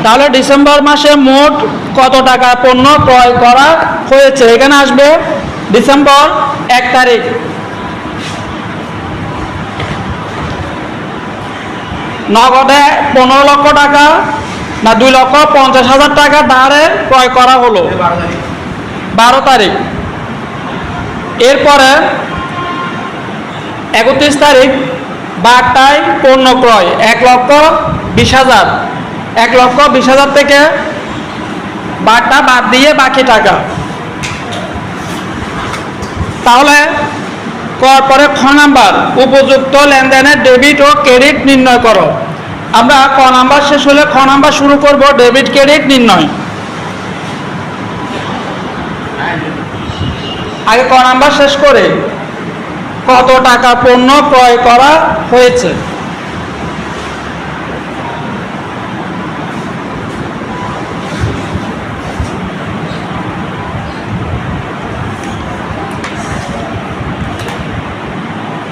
তাহলে ডিসেম্বর মাসে মোট কত টাকা পণ্য ক্রয় করা হয়েছে? এখানে আসবে ডিসেম্বর 1 তারিখ। নগদে 15 লক্ষ টাকা না 2,50,000 টাকা ধারে ক্রয় করা হলো 12 তারিখ। এরপরে 31 তারিখ বার্তায় পণ্য ক্রয় 1,20,000। 1,20,000 থেকে বার্তা বাদ দিয়ে বাকি টাকা। তাহলে পরে খ নাম্বার উপযুক্ত লেনদেনের ডেবিট ও ক্রেডিট নির্ণয় করো। আমরা ক নাম্বার শেষ হলে খ নাম্বার শুরু করব ডেবিট ক্রেডিট নির্ণয়। আগে ক নাম্বার শেষ করে কত টাকা পণ্য ক্রয় করা হয়েছে।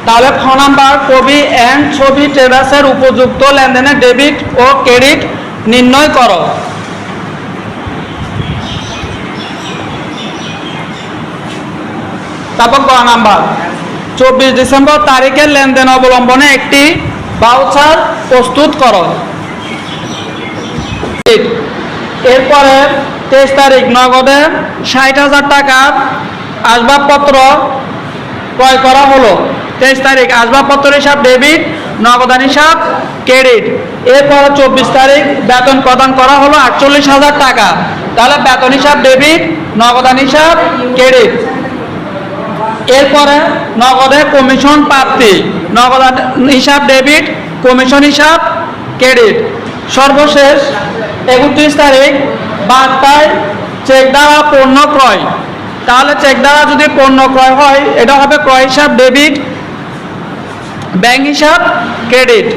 তাহলে খ নাম্বার কবি অ্যান্ড ছবি ট্রেডার্সের উপযুক্ত লেনদেনের ডেবিট ও ক্রেডিট নির্ণয় করো। তারপর গ নাম্বার 24 ডিসেম্বর তারিখের লেনদেন অবলম্বনে একটি ভাউচার প্রস্তুত করো। এরপরে 23 তারিখ নগদে 60,000 টাকার আসবাবপত্র ক্রয় করা হলো। 23 তারিখ আসবাবপত্র হিসাব ডেবিট, নগদান হিসাব ক্রেডিট। এরপর 24 তারিখ বেতন প্রদান করা হলো 48,000 টাকা। তাহলে বেতন হিসাব ডেবিট, নগদান হিসাব ক্রেডিট। এরপরে নগদে কমিশন প্রাপ্তি, নগদান হিসাব ডেবিট, কমিশন হিসাব ক্রেডিট। সর্বশেষ 31 তারিখ বার্তায় চেক দ্বারা পণ্য ক্রয়। তাহলে চেক দ্বারা যদি পণ্য ক্রয় হয় এটা হবে ক্রয় হিসাব ডেবিট, ব্যাংক হিসাব ক্রেডিট।